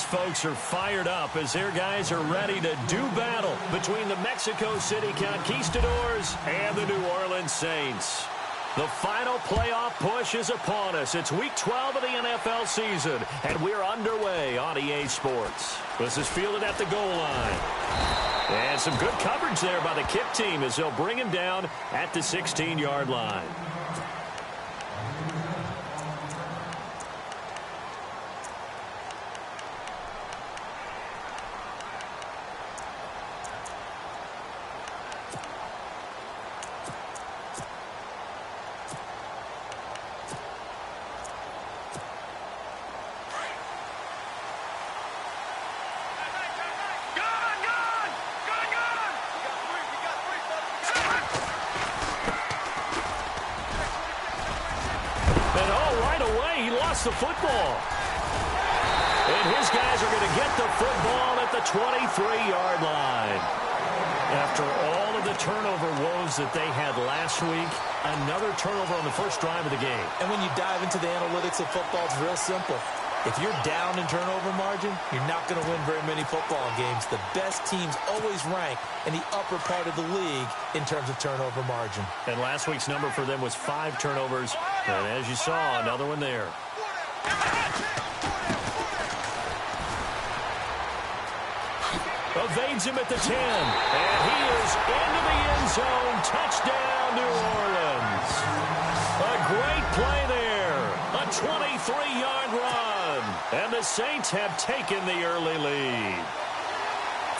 these folks are fired up as their guys are ready to do battle between the Mexico City Conquistadors and the New Orleans Saints. The final playoff push is upon us. It's Week 12 of the NFL season, and we're underway on EA Sports. This is fielded at the goal line. And some good coverage there by the kick team as they'll bring him down at the 16-yard line. The football. And his guys are going to get the football at the 23-yard line. After all of the turnover woes that they had last week, another turnover on the first drive of the game. And when you dive into the analytics of football, it's real simple. If you're down in turnover margin, you're not going to win very many football games. The best teams always rank in the upper part of the league in terms of turnover margin. And last week's number for them was 5 turnovers. And as you saw, another one there. Evades him at the 10. And he is into the end zone. Touchdown, New Orleans. A great play there. A 23-yard run. And the Saints have taken the early lead.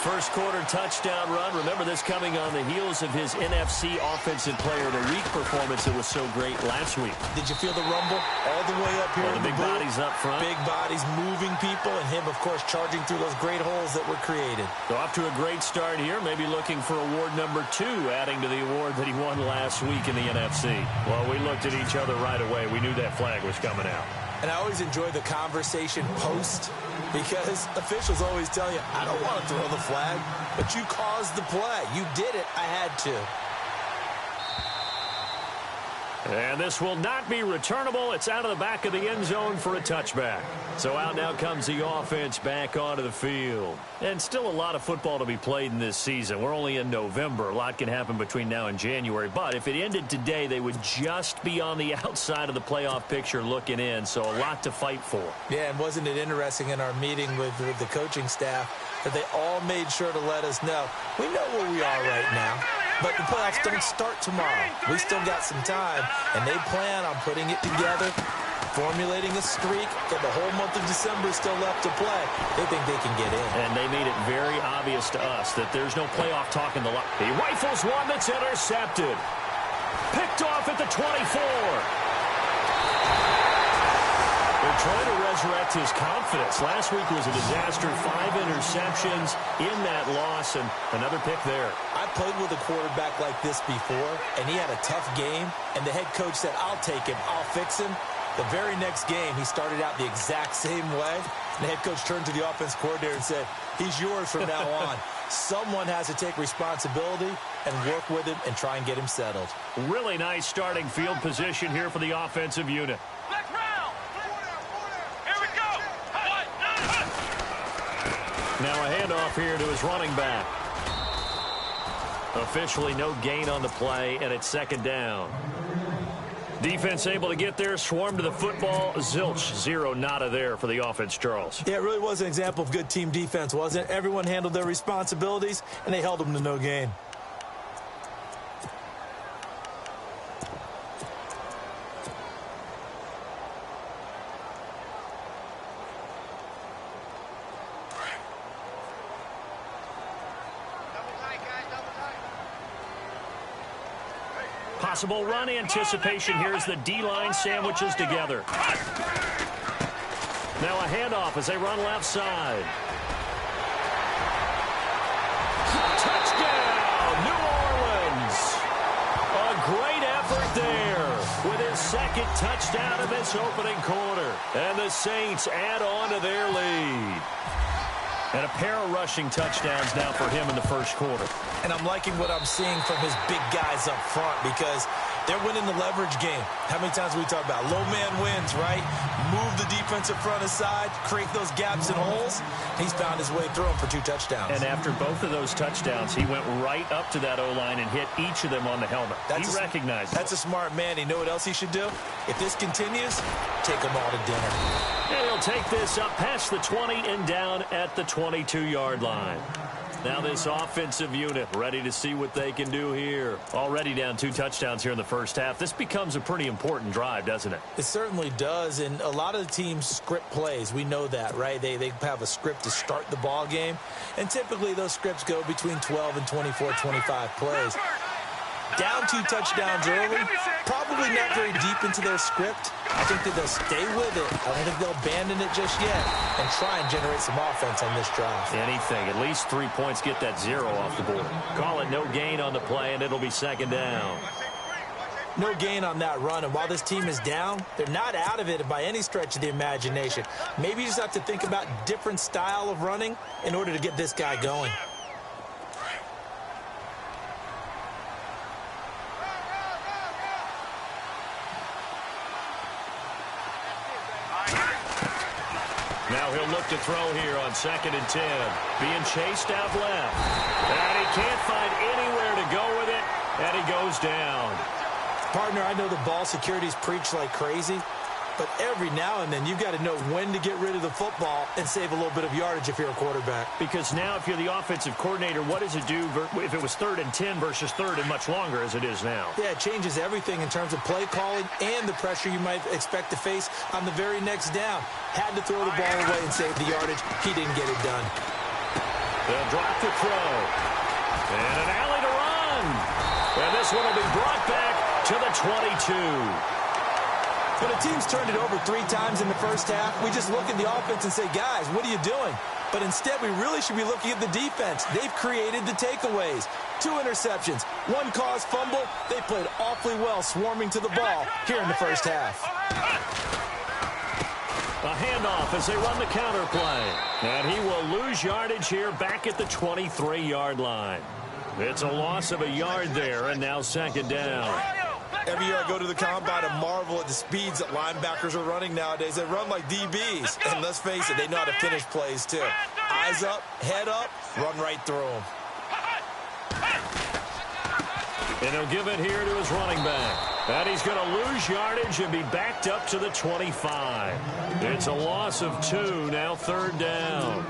First quarter touchdown run. Remember this coming on the heels of his NFC Offensive Player of the Week performance that was so great last week. Did you feel the rumble all the way up here? The big bodies up front. Big bodies moving people, and him, of course, charging through those great holes that were created. So off to a great start here. Maybe looking for award number 2, adding to the award that he won last week in the NFC. Well, we looked at each other right away. We knew that flag was coming out. And I always enjoy the conversation post, because officials always tell you, I don't want to throw the flag, but you caused the play. You did it. I had to. And this will not be returnable. It's out of the back of the end zone for a touchback. So out now comes the offense back onto the field. And still a lot of football to be played in this season. We're only in November. A lot can happen between now and January. But if it ended today, they would just be on the outside of the playoff picture looking in. So a lot to fight for. Yeah, and wasn't it interesting in our meeting with the coaching staff that they all made sure to let us know, we know where we are right now. But the playoffs don't start tomorrow. We still got some time, and they plan on putting it together, formulating a streak, and the whole month of December is still left to play. They think they can get in. And they made it very obvious to us that there's no playoff talk in the line. He rifles one that's intercepted. Picked off at the 24. They're trying to resurrect his confidence. Last week was a disaster. 5 interceptions in that loss, and another pick there. I played with a quarterback like this before, and he had a tough game, and the head coach said, I'll take him, I'll fix him. The very next game, he started out the exact same way, and the head coach turned to the offense coordinator and said, he's yours from now on. Someone has to take responsibility and work with him and try and get him settled. Really nice starting field position here for the offensive unit. Now a handoff here to his running back. Officially no gain on the play, and it's second down. Defense able to get there, swarm to the football. Zilch, 0 nada there for the offense, Charles. Yeah, it really was an example of good team defense, wasn't it? Everyone handled their responsibilities, and they held them to no gain. Possible run anticipation here as the D-line sandwiches together. Now a handoff as they run left side. Touchdown, New Orleans. A great effort there with his second touchdown of this opening quarter. And the Saints add on to their lead. And a pair of rushing touchdowns now for him in the first quarter. And I'm liking what I'm seeing from his big guys up front, because They're winning the leverage game. How many times we talk about low man wins, right? Move the defensive front aside, create those gaps and holes. He's found his way through them for 2 touchdowns. And after both of those touchdowns, he went right up to that O-line and hit each of them on the helmet. He recognized it. That's a smart man. You know what else he should do? If this continues, take them all to dinner. And he'll take this up past the 20 and down at the 22-yard line. Now this offensive unit ready to see what they can do here. Already down 2 touchdowns here in the first half. This becomes a pretty important drive, doesn't it? It certainly does, and a lot of the teams script plays. We know that, right? They have a script to start the ball game, and typically those scripts go between 12 and 24, 25 plays. Down 2 touchdowns early, probably not very deep into their script. I think that they'll stay with it. I don't think they'll abandon it just yet and try and generate some offense on this drive. Anything. At least 3 points, get that 0 off the board. Call it no gain on the play, and it'll be second down. No gain on that run, and while this team is down, they're not out of it by any stretch of the imagination. Maybe you just have to think about different style of running in order to get this guy going. Now he'll look to throw here on 2nd and 10. Being chased out left. And he can't find anywhere to go with it. And he goes down. Partner, I know the ball security's preached like crazy, but every now and then you've got to know when to get rid of the football and save a little bit of yardage if you're a quarterback. Because now if you're the offensive coordinator, what does it do if it was 3rd and 10 versus 3rd and much longer as it is now? Yeah, it changes everything in terms of play calling and the pressure you might expect to face on the very next down. Had to throw the ball away and save the yardage. He didn't get it done. They'll drop the throw. And an alley to run. And this one will be brought back to the 22. When a team's turned it over 3 times in the first half, we just look at the offense and say, guys, what are you doing? But instead, we really should be looking at the defense. They've created the takeaways. 2 interceptions, 1 caused fumble. They played awfully well swarming to the ball here in the first half. A handoff as they run the counter play. And he will lose yardage here back at the 23-yard line. It's a loss of a yard there, and now second down. Every year I go to the combine and marvel at the speeds that linebackers are running nowadays. They run like DBs. And let's face it, they know how to finish plays too. Eyes up, head up, run right through them. And he'll give it here to his running back. And he's going to lose yardage and be backed up to the 25. It's a loss of 2, now 3rd down.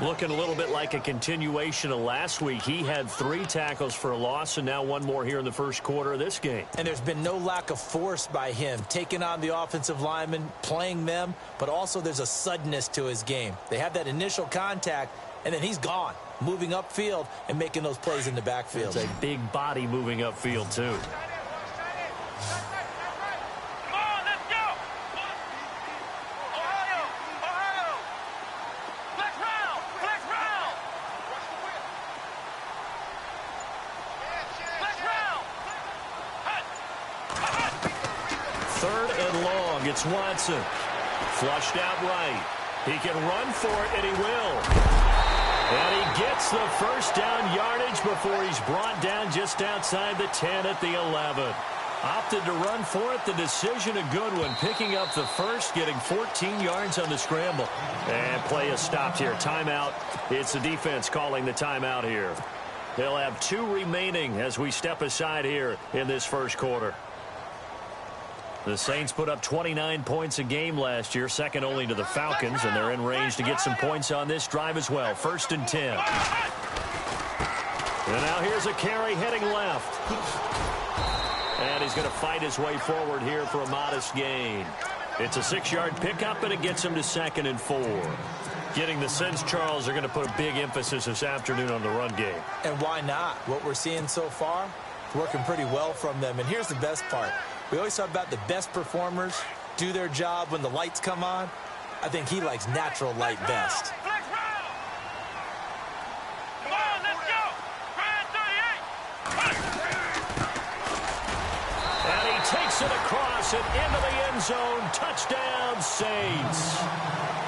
Looking a little bit like a continuation of last week. He had 3 tackles for a loss, and now 1 more here in the first quarter of this game. And there's been no lack of force by him, taking on the offensive linemen, playing them, but also there's a suddenness to his game. They have that initial contact, and then he's gone, moving upfield and making those plays in the backfield. It's a big body moving upfield, too. It's Watson. Flushed out right. He can run for it, and he will. And he gets the first down yardage before he's brought down just outside the 10 at the 11. Opted to run for it. The decision a good one. Picking up the first, getting 14 yards on the scramble. And play is stopped here. Timeout. It's the defense calling the timeout here. They'll have 2 remaining as we step aside here in this first quarter. The Saints put up 29 points a game last year, second only to the Falcons, and they're in range to get some points on this drive as well. 1st and 10. And now here's a carry heading left. And he's going to fight his way forward here for a modest gain. It's a 6-yard pickup, and it gets him to 2nd and 4. Getting the sense, Charles, are going to put a big emphasis this afternoon on the run game. And why not? What we're seeing so far, working pretty well from them. And here's the best part. We always talk about the best performers do their job when the lights come on. I think he likes natural light best. And he takes it across and into the end zone. Touchdown, Saints.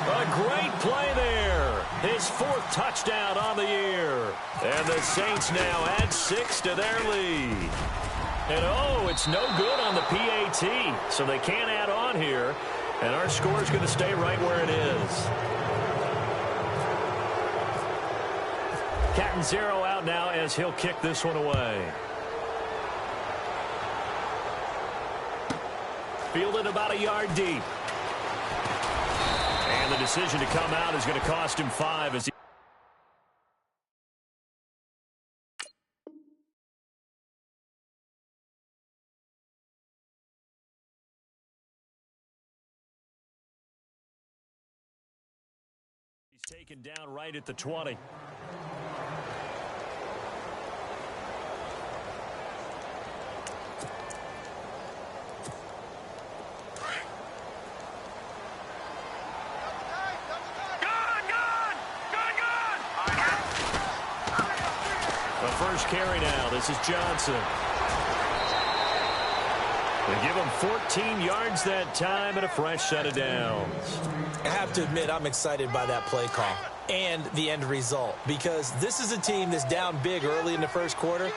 A great play there. His 4th touchdown on the year. And the Saints now add 6 to their lead. And, oh, it's no good on the PAT, so they can't add on here. And our score is going to stay right where it is. Catanzaro out now as he'll kick this one away. Fielded about a yard deep. And the decision to come out is going to cost him 5 as he... He's taken down right at the 20. First carry now. This is Johnson. They give him 14 yards that time and a fresh set of downs. I have to admit, I'm excited by that play call and the end result because this is a team that's down big early in the first quarter,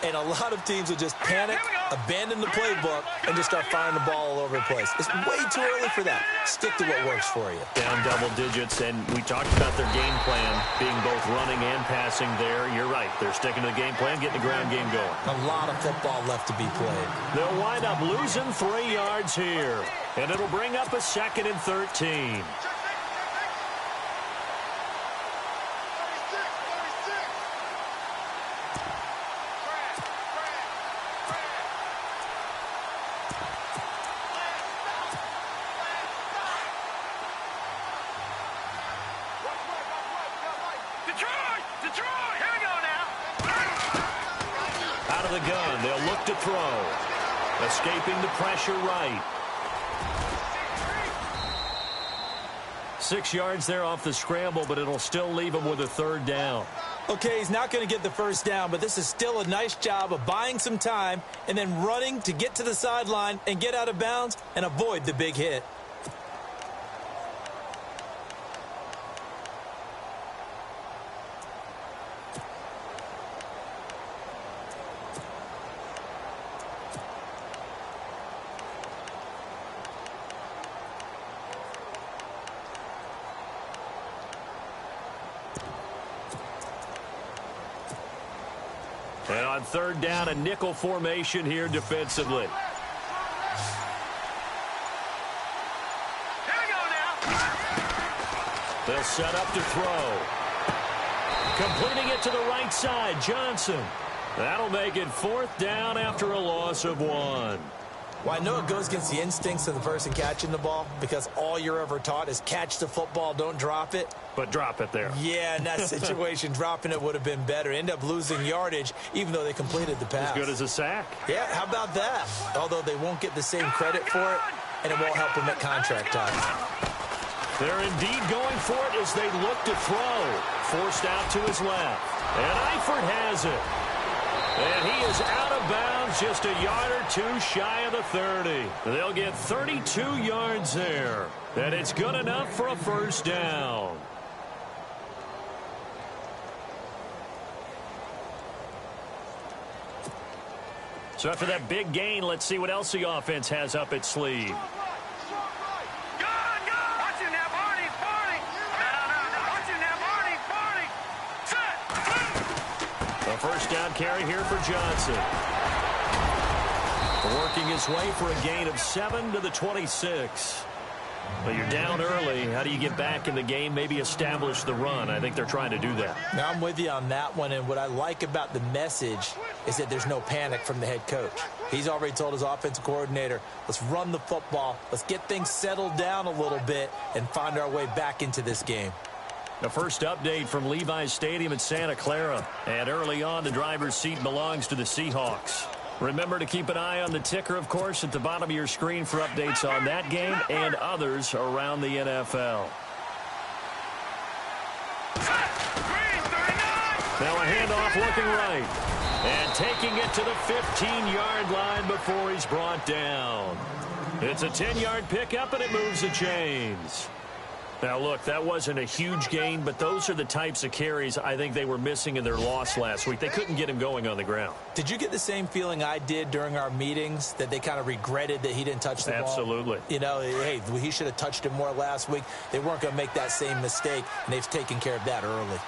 and a lot of teams will just panic, abandon the playbook, and just start firing the ball all over the place. It's way too early for that. Stick to what works for you. Down double digits, and we talked about their game plan being both running and passing there. You're right. They're sticking to the game plan, getting the ground game going. A lot of football left to be played. They'll wind up losing 3 yards here, and it'll bring up a 2nd and 13. The gun. They'll look to throw. Escaping the pressure right. 6 yards there off the scramble, but it'll still leave him with a 3rd down. Okay, he's not going to get the first down, but this is still a nice job of buying some time and then running to get to the sideline and get out of bounds and avoid the big hit. And on 3rd down, a nickel formation here defensively. Here we go now. They'll set up to throw. Completing it to the right side, Johnson. That'll make it 4th down after a loss of 1. Well, I know it goes against the instincts of the person catching the ball because all you're ever taught is catch the football, don't drop it. But drop it there. Yeah, in that situation, dropping it would have been better. End up losing yardage, even though they completed the pass. As good as a sack. Yeah, how about that? Although they won't get the same credit for it, and it won't help them at contract time. They're indeed going for it as they look to throw. Forced out to his left. And Eifert has it. And he is out of bounds just a yard or 2 shy of the 30. They'll get 32 yards there. And it's good enough for a 1st down. So after that big gain, let's see what else the offense has up its sleeve. A 1st down carry here for Johnson. Working his way for a gain of 7 to the 26. But you're down early. How do you get back in the game? Maybe establish the run. I think they're trying to do that. Now, I'm with you on that one, and what I like about the message is that there's no panic from the head coach. He's already told his offensive coordinator, let's run the football, let's get things settled down a little bit and find our way back into this game. The first update from Levi's Stadium in Santa Clara. And early on, the driver's seat belongs to the Seahawks. Remember to keep an eye on the ticker, of course, at the bottom of your screen for updates on that game and others around the NFL. Now a handoff looking right. And taking it to the 15-yard line before he's brought down. It's a 10-yard pickup, and it moves the chains. Now, look, that wasn't a huge gain, but those are the types of carries I think they were missing in their loss last week. They couldn't get him going on the ground. Did you get the same feeling I did during our meetings, that they kind of regretted that he didn't touch the ball? Absolutely. You know, hey, he should have touched it more last week. They weren't going to make that same mistake, and they've taken care of that early.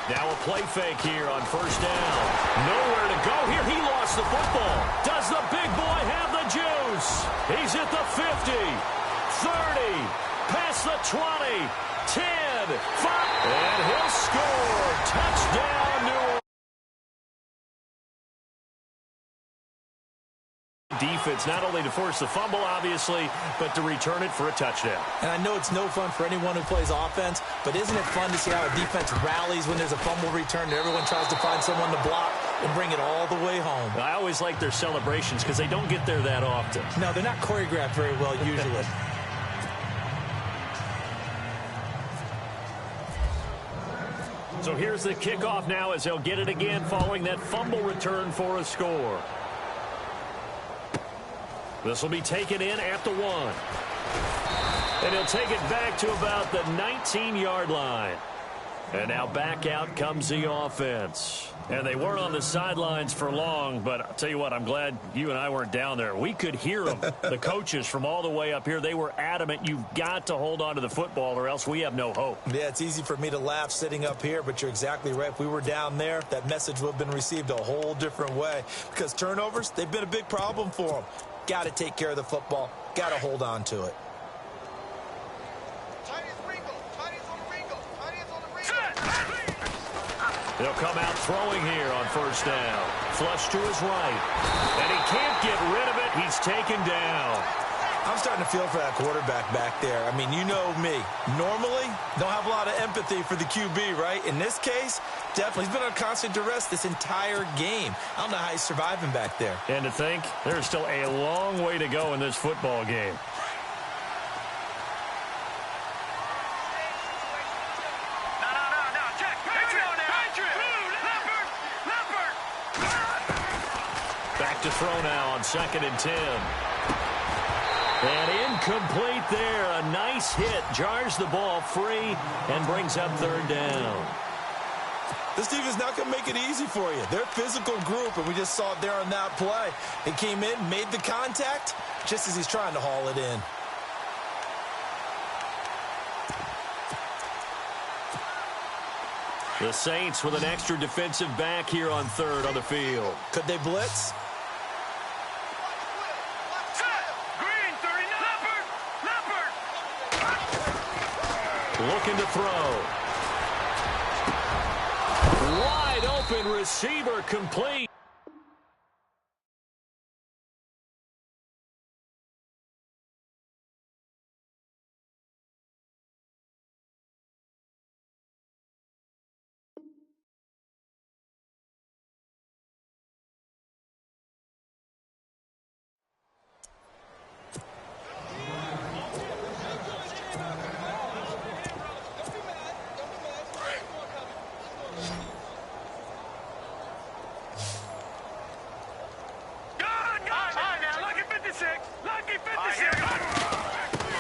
Now a play fake here on first down. Nowhere to go here. He lost the football. Does the big boy have the juice? He's at the 50, 30, past the 20, 10, 5, and he'll score. Touchdown, New Orleans. Defense, not only to force the fumble, obviously, but to return it for a touchdown. And I know it's no fun for anyone who plays offense, but isn't it fun to see how a defense rallies when there's a fumble return and everyone tries to find someone to block and bring it all the way home? I always like their celebrations because they don't get there that often. No, they're not choreographed very well usually. So here's the kickoff now as they'll get it again following that fumble return for a score. This will be taken in at the 1. And he'll take it back to about the 19-yard line. And now back out comes the offense. And they weren't on the sidelines for long, but I'll tell you what, I'm glad you and I weren't down there. We could hear them, the coaches from all the way up here. They were adamant, you've got to hold on to the football or else we have no hope. Yeah, it's easy for me to laugh sitting up here, but you're exactly right. If we were down there, that message would have been received a whole different way. Because turnovers, they've been a big problem for them. Got to take care of the football. Got to hold on to it. He'll come out throwing here on first down. Flush to his right. And he can't get rid of it. He's taken down. I'm starting to feel for that quarterback back there. I mean, you know me. Normally, don't have a lot of empathy for the QB, right? In this case, definitely. He's been on constant duress this entire game. I don't know how he's surviving back there. And to think, there's still a long way to go in this football game. Back to throw now on 2nd and 10. And incomplete there. A nice hit. Jars the ball free and brings up 3rd down. This team is not going to make it easy for you. They're a physical group, and we just saw it there on that play. He came in, made the contact, just as he's trying to haul it in. The Saints with an extra defensive back here on 3rd on the field. Could they blitz? Looking to throw. Wide open receiver complete.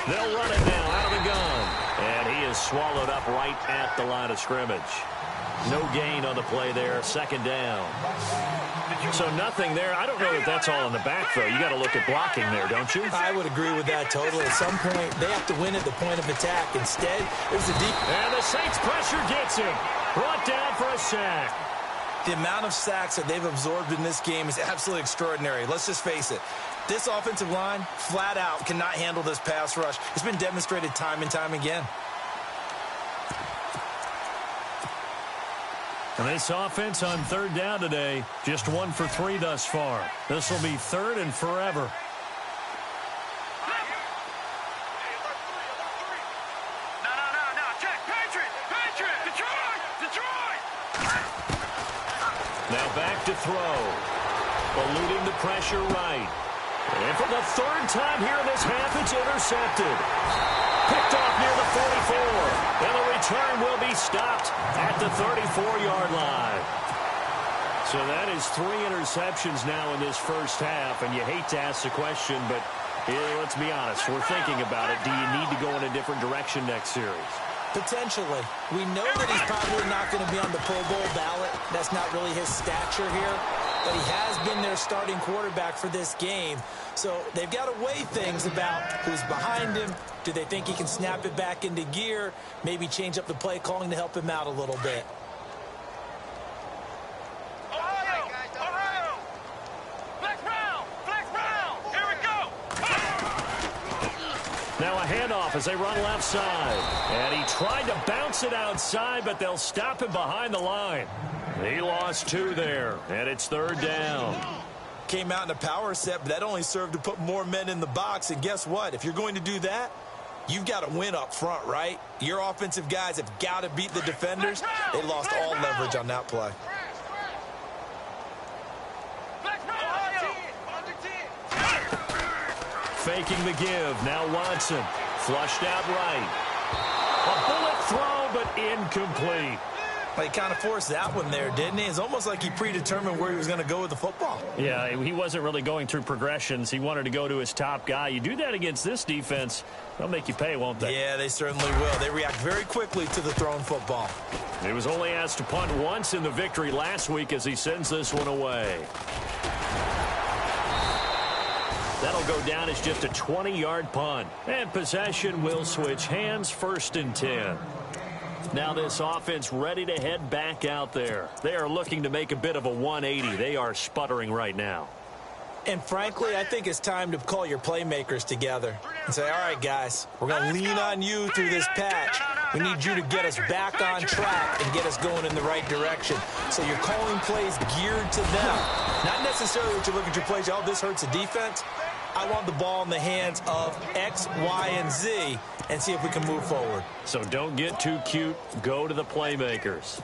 They'll run it now out of the gun. And he is swallowed up right at the line of scrimmage. No gain on the play there. 2nd down. So nothing there. I don't know if that's all in the back, though. You got to look at blocking there, don't you? I would agree with that totally. At some point, they have to win at the point of attack. Instead, there's a deep... And the Saints pressure gets him. Brought down for a sack. The amount of sacks that they've absorbed in this game is absolutely extraordinary. Let's just face it. This offensive line, flat out, cannot handle this pass rush. It's been demonstrated time and time again. And this offense on 3rd down today, just 1 for 3 thus far. This will be 3rd and forever. Now back to throw. Eluding the pressure right. And for the 3rd time here in this half, it's intercepted. Picked off near the 44. And the return will be stopped at the 34-yard line. So that is 3 interceptions now in this first half. And you hate to ask the question, but Yeah, let's be honest. We're thinking about it. Do you need to go in a different direction next series? Potentially. We know that he's probably not going to be on the Pro Bowl ballot. That's not really his stature here. But he has been their starting quarterback for this game. So they've got to weigh things about who's behind him. Do they think he can snap it back into gear? Maybe change up the play calling to help him out a little bit. Now a handoff as they run left side. And he tried to bounce it outside, but they'll stop him behind the line. He lost 2 there, and it's 3rd down. Came out in a power set, but that only served to put more men in the box. And guess what? If you're going to do that, you've got to win up front, right? Your offensive guys have got to beat the defenders. They lost all leverage on that play. Faking the give. Now Watson. Flushed out right. A bullet throw, but incomplete. Well, he kind of forced that one there, didn't he? It's almost like he predetermined where he was going to go with the football. Yeah, he wasn't really going through progressions. He wanted to go to his top guy. You do that against this defense, they'll make you pay, won't they? Yeah, they certainly will. They react very quickly to the thrown football. He was only asked to punt once in the victory last week as he sends this one away. That'll go down as just a 20-yard punt. And possession will switch hands, 1st and 10. Now this offense ready to head back out there. They are looking to make a bit of a 180. They are sputtering right now. And frankly, I think it's time to call your playmakers together and say, all right, guys, we're going to lean on you through this patch. We need you to get us back on track and get us going in the right direction. So you're calling plays geared to them. Not necessarily what you look at your plays, oh, this hurts the defense. I want the ball in the hands of X, Y, and Z and see if we can move forward. So don't get too cute. Go to the playmakers.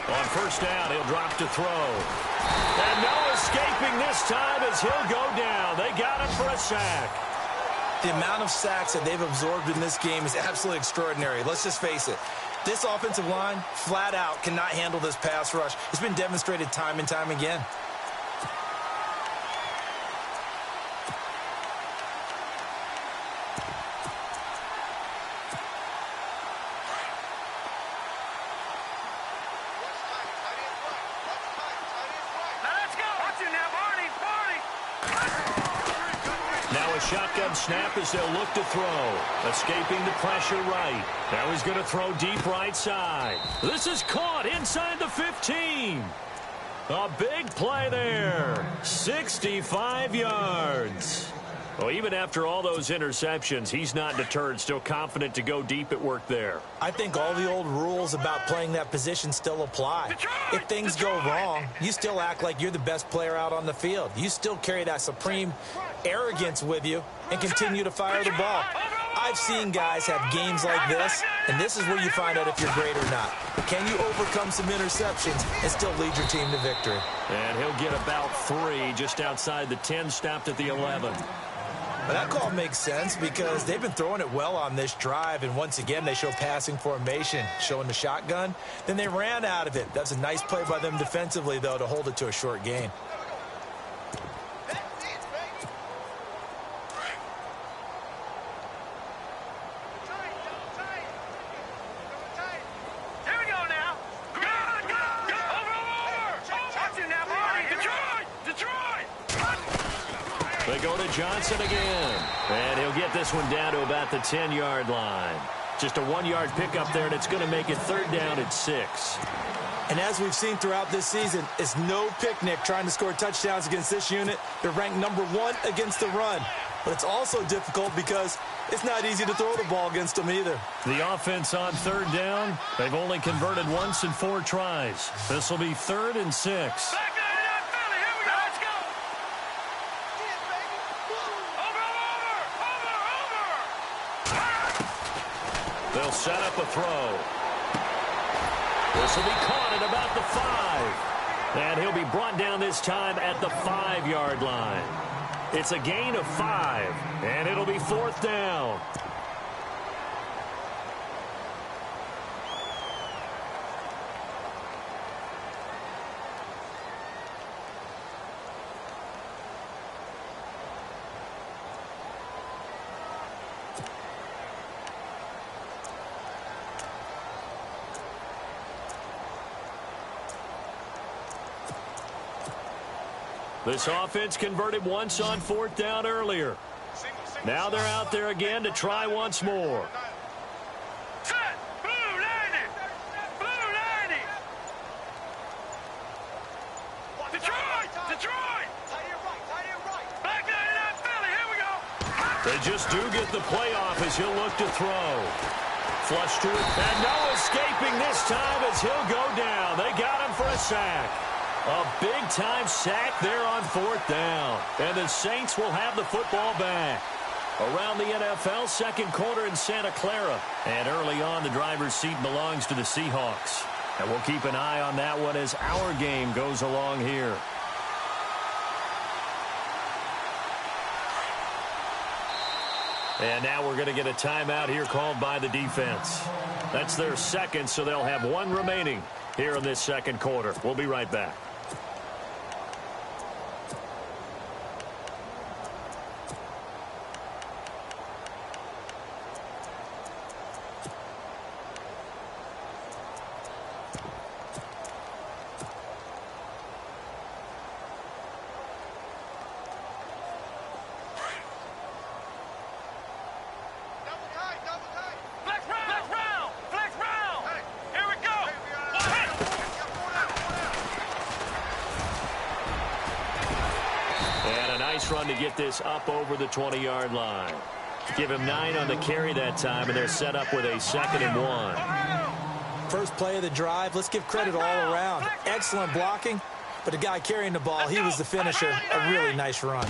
On 1st down, he'll drop to throw. And no escaping this time as he'll go down. They got him for a sack. The amount of sacks that they've absorbed in this game is absolutely extraordinary. Let's just face it. This offensive line, flat out, cannot handle this pass rush. It's been demonstrated time and time again. Shotgun snap as they'll look to throw. Escaping the pressure right. Now he's going to throw deep right side. This is caught inside the 15. A big play there. 65 yards. Well, even after all those interceptions, he's not deterred, still confident to go deep at work there. I think all the old rules about playing that position still apply. If things go wrong, you still act like you're the best player out on the field. You still carry that supreme arrogance with you and continue to fire the ball. I've seen guys have games like this, and this is where you find out if you're great or not. Can you overcome some interceptions and still lead your team to victory? And he'll get about 3 just outside the 10, stopped at the 11. But that call makes sense because they've been throwing it well on this drive, and once again they show passing formation, showing the shotgun. Then they ran out of it. That's a nice play by them defensively, though, to hold it to a short gain. They go to Johnson again. And he'll get this one down to about the 10-yard line. Just a 1-yard pickup there, and it's going to make it 3rd down at 6. And as we've seen throughout this season, it's no picnic trying to score touchdowns against this unit. They're ranked number 1 against the run. But it's also difficult because it's not easy to throw the ball against them either. The offense on 3rd down, they've only converted once in 4 tries. This will be 3rd and 6. They'll set up a throw. This will be caught at about the 5. And he'll be brought down this time at the 5-yard line. It's a gain of 5, and it'll be 4th down. This offense converted once on 4th down earlier. Now they're out there again to try once more. Set! Blue 90! Blue 90! Detroit! Detroit! Black 99 Philly, here we go! They just do get the playoff as he'll look to throw. Flush to it, and no escaping this time as he'll go down. They got him for a sack. A big-time sack there on 4th down. And the Saints will have the football back. Around the NFL, second quarter in Santa Clara. And early on, the driver's seat belongs to the Seahawks. And we'll keep an eye on that one as our game goes along here. And now we're going to get a timeout here called by the defense. That's their second, so they'll have one remaining here in this second quarter. We'll be right back. Run to get this up over the 20-yard line. Give him 9 on the carry that time, and they're set up with a 2nd and 1. First play of the drive, let's give credit all around. Excellent blocking, but the guy carrying the ball, he was the finisher. A really nice run.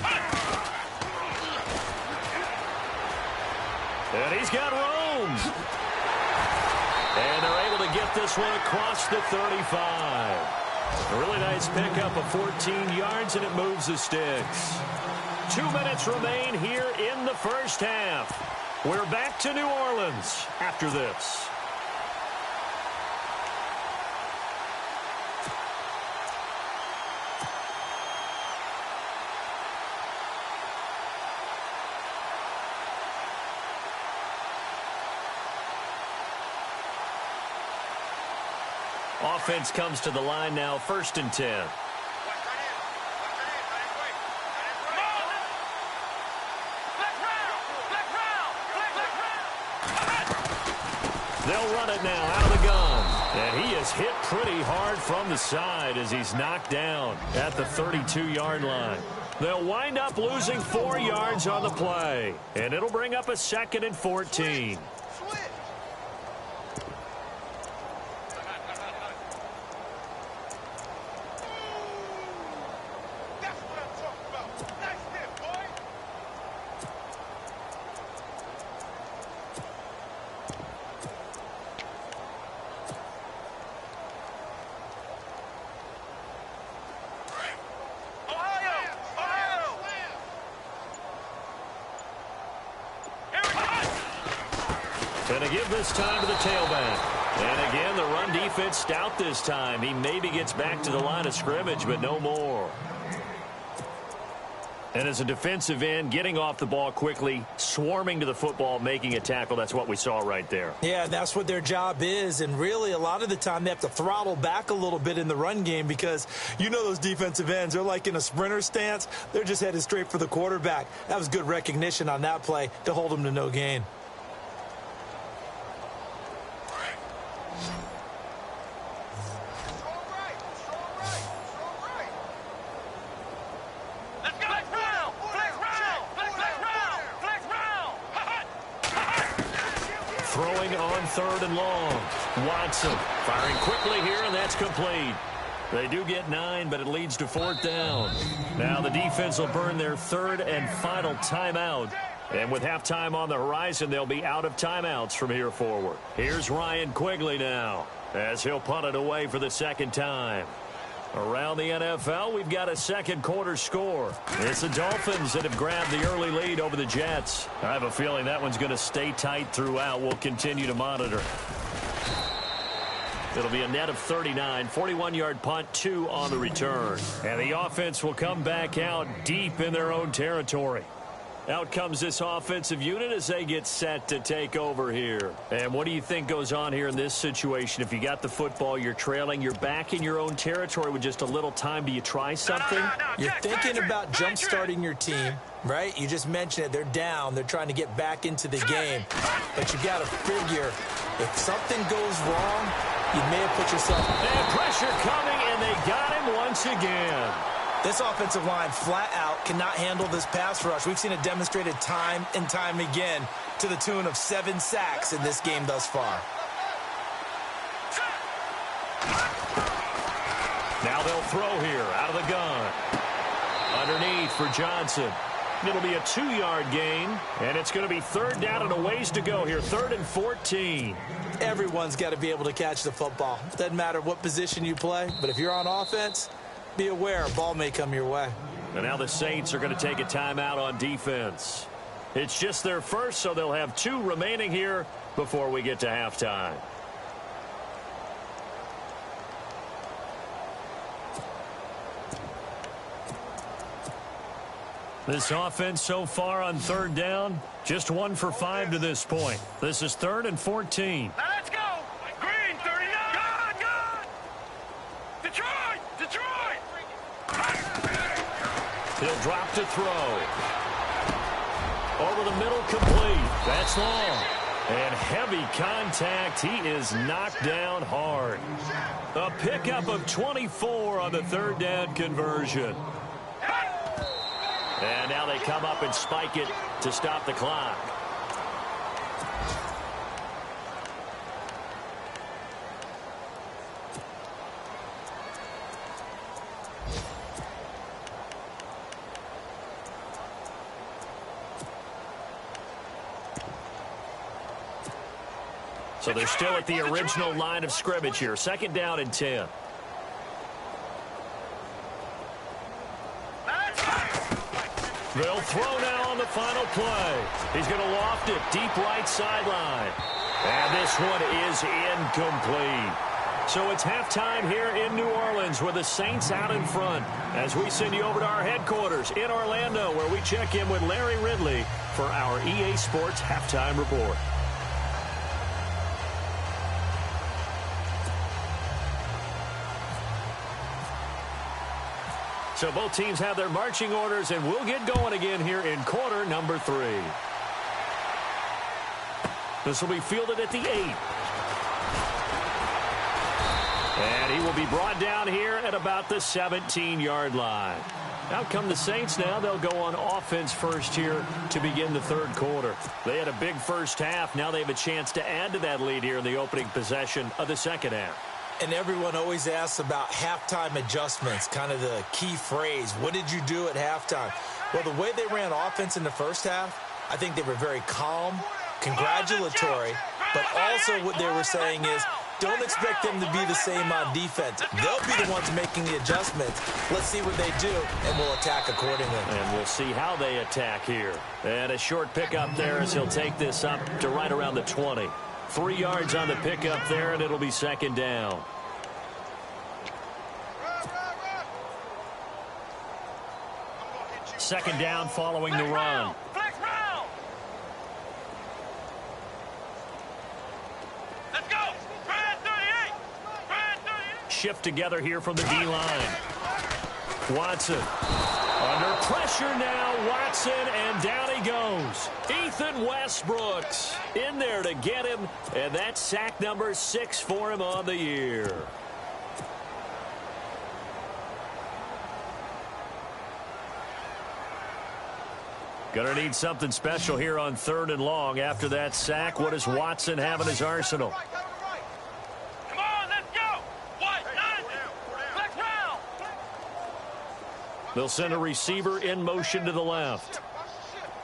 And he's got room. And they're able to get this one across the 35. A really nice pickup of 14 yards, and it moves the sticks. 2 minutes remain here in the first half. We're back to New Orleans after this. Offense comes to the line now, 1st and 10. They'll run it now out of the gun. And he is hit pretty hard from the side as he's knocked down at the 32-yard line. They'll wind up losing 4 yards on the play. And it'll bring up a 2nd and 14. And to give this time to the tailback. And again, the run defense stout this time. He maybe gets back to the line of scrimmage, but no more. And as a defensive end, getting off the ball quickly, swarming to the football, making a tackle, that's what we saw right there. Yeah, that's what their job is. And really, a lot of the time, they have to throttle back a little bit in the run game because you know those defensive ends, they're like in a sprinter stance. They're just headed straight for the quarterback. That was good recognition on that play to hold them to no gain. Throwing on 3rd and long. Watson firing quickly here, and that's complete. They do get 9, but it leads to 4th down. Now the defense will burn their 3rd and final timeout. And with halftime on the horizon, they'll be out of timeouts from here forward. Here's Ryan Quigley now as he'll punt it away for the 2nd time. Around the NFL, we've got a second quarter score. It's the Dolphins that have grabbed the early lead over the Jets. I have a feeling that one's going to stay tight throughout. We'll continue to monitor. It'll be a net of 39, 41-yard punt, 2 on the return. And the offense will come back out deep in their own territory. Out comes this offensive unit as they get set to take over here. And what do you think goes on here in this situation? If you got the football, you're trailing, you're back in your own territory with just a little time. Do you try something? You're thinking about jump-starting your team, right? You just mentioned it. They're down. They're trying to get back into the game. But you got to figure if something goes wrong, you may have put yourself... And pressure coming, and they got him once again. This offensive line flat out cannot handle this pass rush. We've seen it demonstrated time and time again to the tune of 7 sacks in this game thus far. Now they'll throw here out of the gun. Underneath for Johnson. It'll be a 2-yard gain, and it's going to be 3rd down and a ways to go here, 3rd and 14. Everyone's got to be able to catch the football. Doesn't matter what position you play, but if you're on offense, be aware a ball may come your way. And now the Saints are going to take a timeout on defense. It's just their first, so they'll have 2 remaining here before we get to halftime. This offense so far on 3rd down, just 1 for 5 to this point. This is 3rd and 14. Now let's go. Green, 39. God. Detroit. He'll drop to throw. Over the middle, complete. That's long. And heavy contact. He is knocked down hard. A pickup of 24 on the 3rd down conversion. And now they come up and spike it to stop the clock. So they're still at the original line of scrimmage here. 2nd down and 10. They'll throw now on the final play. He's going to loft it deep right sideline. And this one is incomplete. So it's halftime here in New Orleans with the Saints out in front as we send you over to our headquarters in Orlando where we check in with Larry Ridley for our EA Sports Halftime Report. So both teams have their marching orders, and we'll get going again here in quarter number 3. This will be fielded at the 8. And he will be brought down here at about the 17-yard line. Out come the Saints now. They'll go on offense first here to begin the 3rd quarter. They had a big first half. Now they have a chance to add to that lead here in the opening possession of the 2nd half. And everyone always asks about halftime adjustments, kind of the key phrase. What did you do at halftime? Well, the way they ran offense in the first half, I think they were very calm, congratulatory, but also what they were saying is don't expect them to be the same on defense. They'll be the ones making the adjustments. Let's see what they do, and we'll attack accordingly. And we'll see how they attack here. And a short pickup there as he'll take this up to right around the 20. 3 yards on the pickup there, and it'll be 2nd down. Second down following the run. Flex round. Let's go. Brad 38. Brad 38. Shift together here from the D-line. Watson. Under pressure now, Watson, and down he goes. Ethan Westbrooks in there to get him, and that's sack number 6 for him on the year. Gonna need something special here on 3rd and long. After that sack, what does Watson have in his arsenal? Come on, let's go. What? Flex round. They'll send a receiver in motion to the left.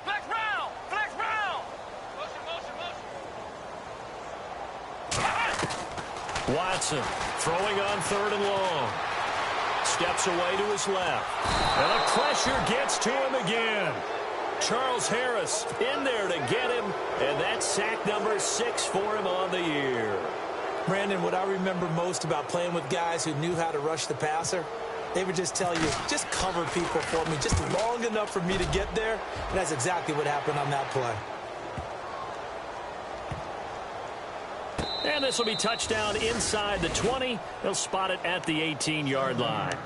Flex round. Flex round. Motion. Watson throwing on 3rd and long. steps away to his left. And the pressure gets to him again. Charles Harris in there to get him, and that's sack number 6 for him on the year. Brandon, what I remember most about playing with guys who knew how to rush the passer, they would just tell you, just cover people for me, just long enough for me to get there, and that's exactly what happened on that play. And this will be touchdown inside the 20. They'll spot it at the 18-yard line.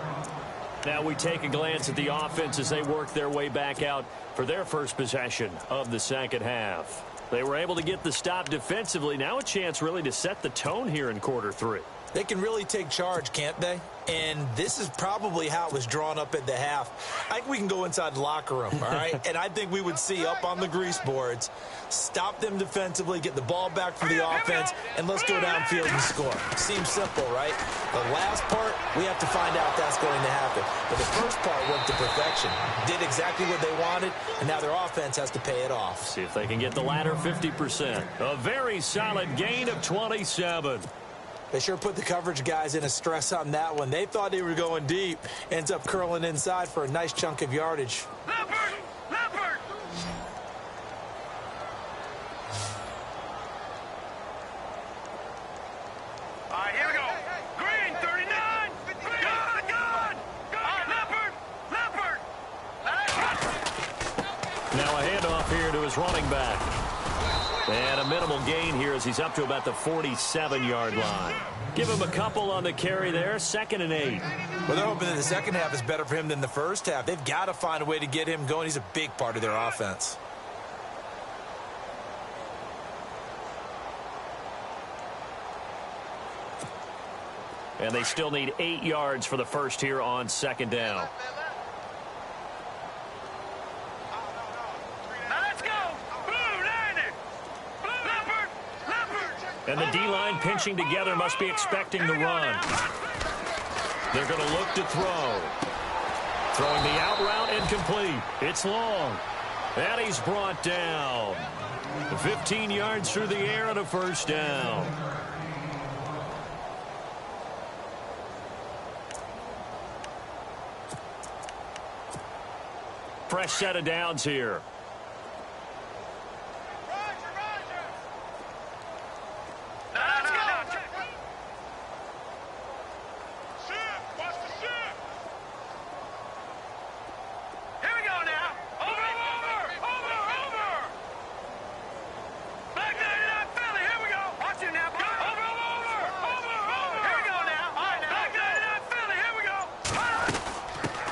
Now we take a glance at the offense as they work their way back out for their first possession of the second half. They were able to get the stop defensively. Now a chance really to set the tone here in quarter 3. They can really take charge, can't they? And this is probably how it was drawn up at the half. I think we can go inside the locker room, all right? And I think we would see up on the grease boards, stop them defensively, get the ball back for the offense, and let's go downfield and score. Seems simple, right? The last part, we have to find out if that's going to happen. But the first part went to perfection. Did exactly what they wanted, and now their offense has to pay it off. See if they can get the latter 50%. A very solid gain of 27. They sure put the coverage guys in a stress on that one. They thought they were going deep. Ends up curling inside for a nice chunk of yardage. Leopard! Leopard! All right, here we go. Green, 39. Gun! Leopard! Leopard! Now a handoff here to his running back. And a minimal gain here as he's up to about the 47-yard line. Give him a couple on the carry there, 2nd and 8. Well, they're hoping that the second half is better for him than the first half. They've got to find a way to get him going. He's a big part of their offense. And they still need 8 yards for the first here on 2nd down. And the D-line pinching together must be expecting the run. They're going to look to throw. Throwing the out route incomplete. It's long. And he's brought down. 15 yards through the air and a first down. Fresh set of downs here.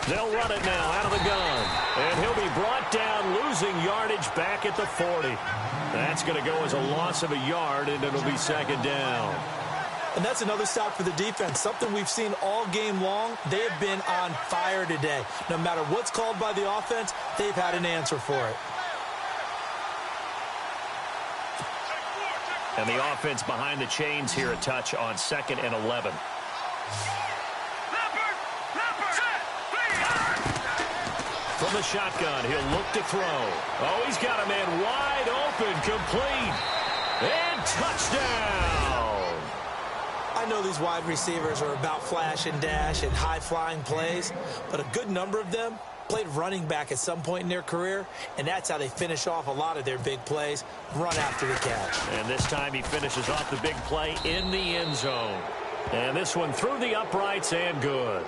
They'll run it now out of the gun. And he'll be brought down, losing yardage back at the 40. That's going to go as a loss of a yard, and it'll be 2nd down. And that's another stop for the defense, something we've seen all game long. They have been on fire today. No matter what's called by the offense, they've had an answer for it. And the offense behind the chains here a touch on 2nd and 11. From the shotgun, he'll look to throw. Oh, he's got a man wide open, complete, and touchdown. I know these wide receivers are about flash and dash and high-flying plays, but a good number of them played running back at some point in their career, and that's how they finish off a lot of their big plays, run after the catch. And this time he finishes off the big play in the end zone. And this one through the uprights and good.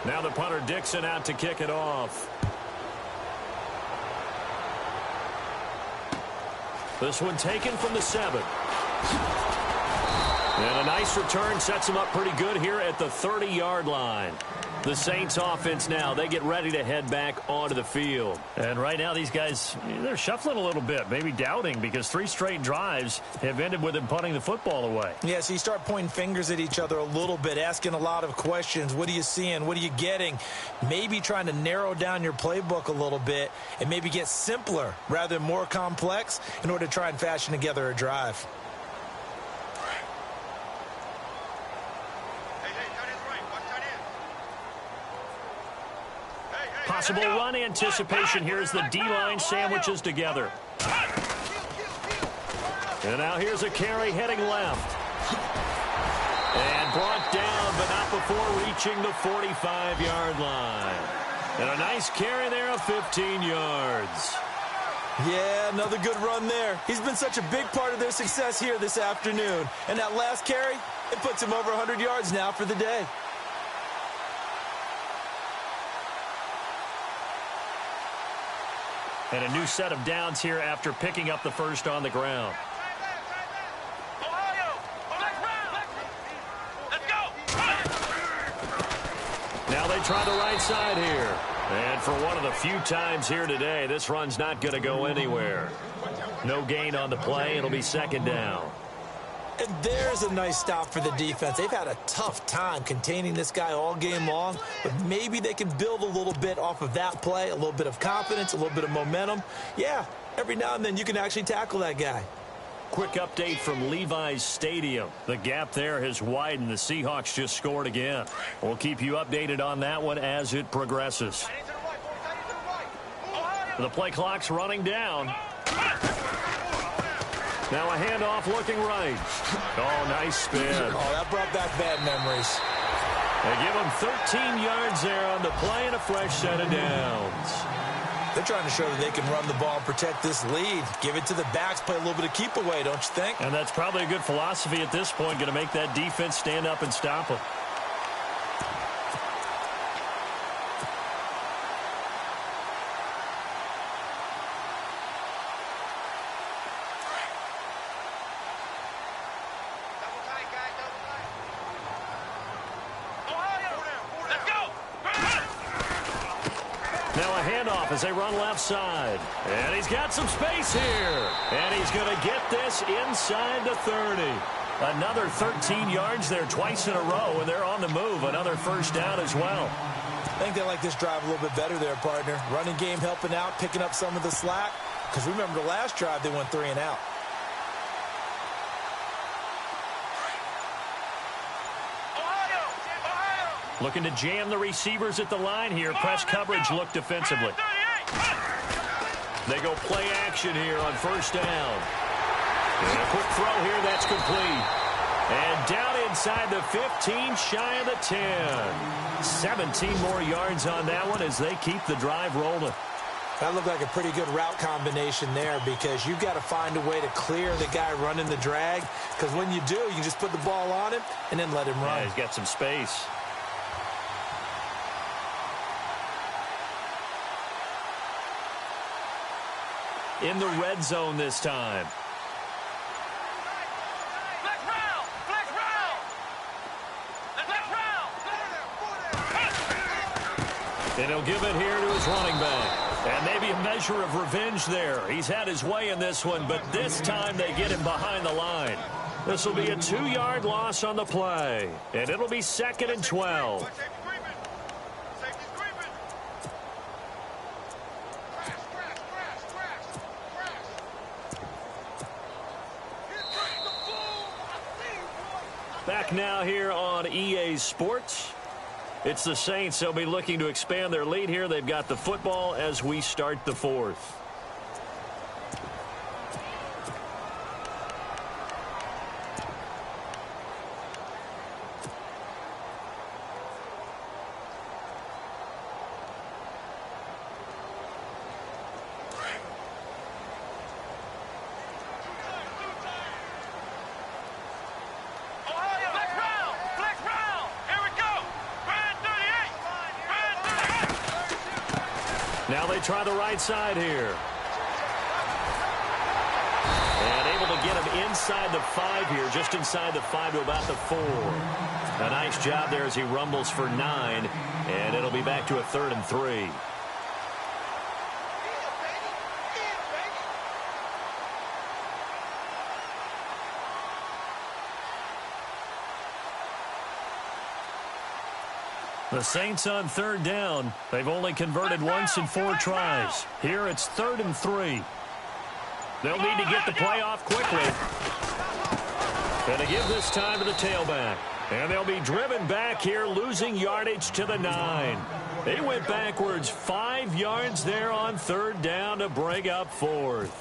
Now the punter Dixon out to kick it off. This one taken from the 7. And a nice return sets him up pretty good here at the 30-yard line. The Saints offense now, they get ready to head back onto the field. And right now these guys, they're shuffling a little bit, maybe doubting, because 3 straight drives have ended with them punting the football away. Yeah, so you start pointing fingers at each other a little bit, asking a lot of questions. What are you seeing? What are you getting? Maybe trying to narrow down your playbook a little bit and maybe get simpler rather than more complex in order to try and fashion together a drive. Possible run anticipation here as the D-line sandwiches together. And now here's a carry heading left. And brought down, but not before reaching the 45-yard line. And a nice carry there of 15 yards. Yeah, another good run there. He's been such a big part of their success here this afternoon. And that last carry, it puts him over 100 yards now for the day. And a new set of downs here after picking up the first on the ground. Now they try the right side here. And for one of the few times here today, this run's not going to go anywhere. No gain on the play. It'll be second down. And there's a nice stop for the defense. They've had a tough time containing this guy all game long, but maybe they can build a little bit off of that play, a little bit of confidence, a little bit of momentum. Yeah, every now and then you can actually tackle that guy. Quick update from Levi's Stadium. The gap there has widened. The Seahawks just scored again. We'll keep you updated on that one as it progresses. The play clock's running down. Now a handoff looking right. Oh, nice spin. Oh, that brought back bad memories. They give him 13 yards there on the play and a fresh set of downs. They're trying to show that they can run the ball and protect this lead. Give it to the backs, play a little bit of keep away, don't you think? And that's probably a good philosophy at this point, going to make that defense stand up and stop them. As they run left side. And he's got some space here. And he's going to get this inside the 30. Another 13 yards there twice in a row, and they're on the move. Another first down as well. I think they like this drive a little bit better there, partner. Running game helping out, picking up some of the slack. Because remember the last drive, they went 3 and out. Looking to jam the receivers at the line here. Press coverage look defensively. They go play action here on first down. And a quick throw here, that's complete. And down inside the 15, shy of the 10. 17 more yards on that one as they keep the drive rolling. That looked like a pretty good route combination there because you've got to find a way to clear the guy running the drag. Because when you do, you just put the ball on him and then let him run. Yeah, he's got some space. In the red zone this time. And he'll give it here to his running back. And maybe a measure of revenge there. He's had his way in this one, but this time they get him behind the line. This will be a 2-yard loss on the play. And it'll be 2nd and 12. Back now here on EA Sports. It's the Saints. They'll be looking to expand their lead here. They've got the football as we start the 4th. Now they try the right side here. And able to get him inside the 5 here, just inside the 5 to about the 4. A nice job there as he rumbles for 9, and it'll be back to a 3rd and 3. The Saints on 3rd down. They've only converted once in 4 tries. Here it's 3rd and 3. They'll need to get the play off quickly. And to give this time to the tailback. And they'll be driven back here, losing yardage to the 9. They went backwards 5 yards there on 3rd down to bring up 4th.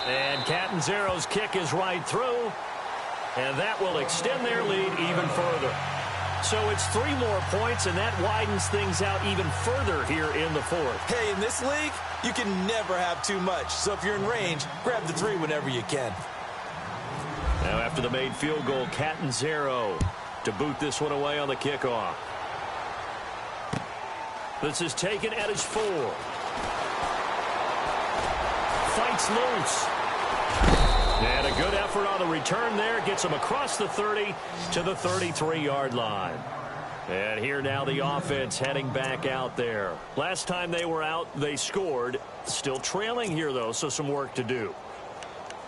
And Catanzaro's kick is right through, and that will extend their lead even further. So it's 3 more points, and that widens things out even further here in the 4th. Hey, in this league, you can never have too much. So if you're in range, grab the 3 whenever you can. Now after the made field goal, Catanzaro to boot this one away on the kickoff. This is taken at his 4. Fights loose. And a good effort on the return there. Gets him across the 30 to the 33-yard line. And here now the offense heading back out there. Last time they were out, they scored. Still trailing here, though, so some work to do.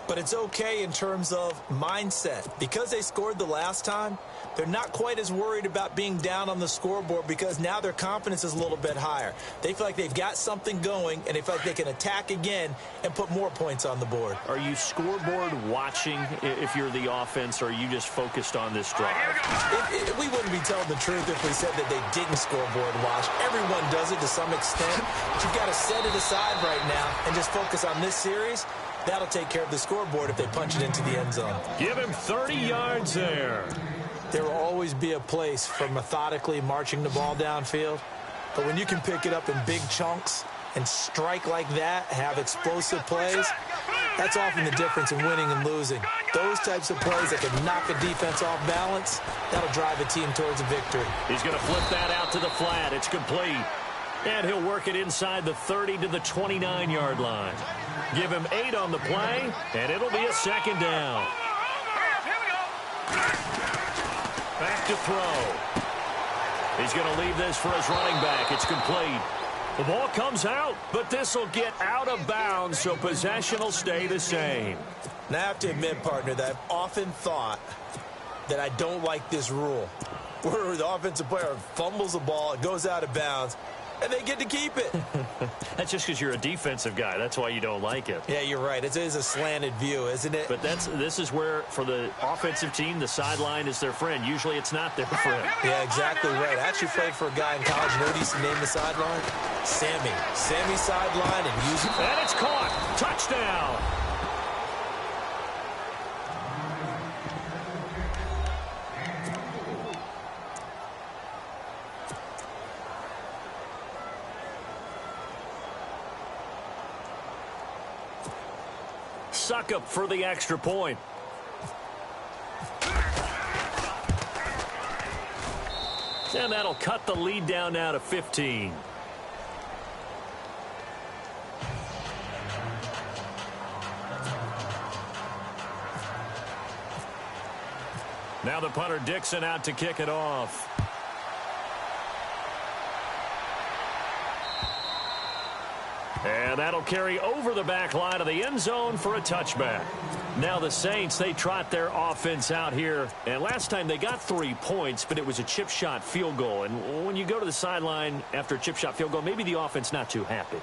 But it's okay in terms of mindset. Because they scored the last time, they're not quite as worried about being down on the scoreboard because now their confidence is a little bit higher. They feel like they've got something going, and they feel like they can attack again and put more points on the board. Are you scoreboard watching if you're the offense, or are you just focused on this drive? We wouldn't be telling the truth if we said that they didn't scoreboard watch. Everyone does it to some extent. But you've got to set it aside right now and just focus on this series. That'll take care of the scoreboard if they punch it into the end zone. Give him 30 yards there. There will always be a place for methodically marching the ball downfield. But when you can pick it up in big chunks and strike like that, have explosive plays, that's often the difference in winning and losing. Those types of plays that can knock a defense off balance, that'll drive a team towards a victory. He's going to flip that out to the flat. It's complete. And he'll work it inside the 30 to the 29-yard line. Give him 8 on the play, and it'll be a 2nd down. Back to throw. He's going to leave this for his running back. It's complete. The ball comes out, but this will get out of bounds, so possession will stay the same. Now, I have to admit, partner, that I've often thought that I don't like this rule, where the offensive player fumbles the ball, it goes out of bounds, and they get to keep it. That's just because you're a defensive guy. That's why you don't like it. Yeah, you're right. It is a slanted view, isn't it? But this is where, for the offensive team, the sideline is their friend. Usually it's not their friend. Yeah, exactly right. I actually played for a guy in college. You know what he used to name the sideline? Sammy. Sammy sideline and use it. And it's caught. Touchdown. Suckup for the extra point. And that'll cut the lead down now to 15. Now the punter Dixon out to kick it off. And that'll carry over the back line of the end zone for a touchback. Now the Saints, they trot their offense out here. And last time they got 3 points, but it was a chip shot field goal. And when you go to the sideline after a chip shot field goal, maybe the offense not too happy.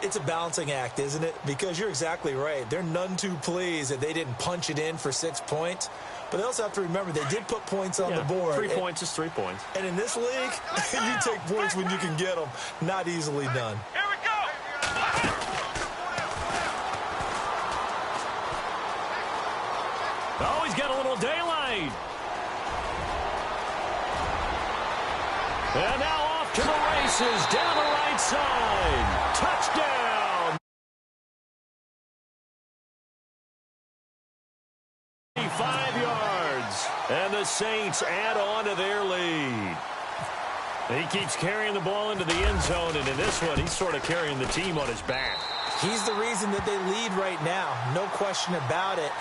It's a balancing act, isn't it? Because you're exactly right. They're none too pleased that they didn't punch it in for 6 points. But they also have to remember they did put points on the board. 3 points is 3 points. And in this league, you take points when you can get them. Not easily done. Here we go. Oh, he's got a little daylight. And now off to the races down the right side. Touchdown. 5 yards. And the Saints add on to their lead. He keeps carrying the ball into the end zone, and in this one, he's sort of carrying the team on his back. He's the reason that they lead right now. No question about it.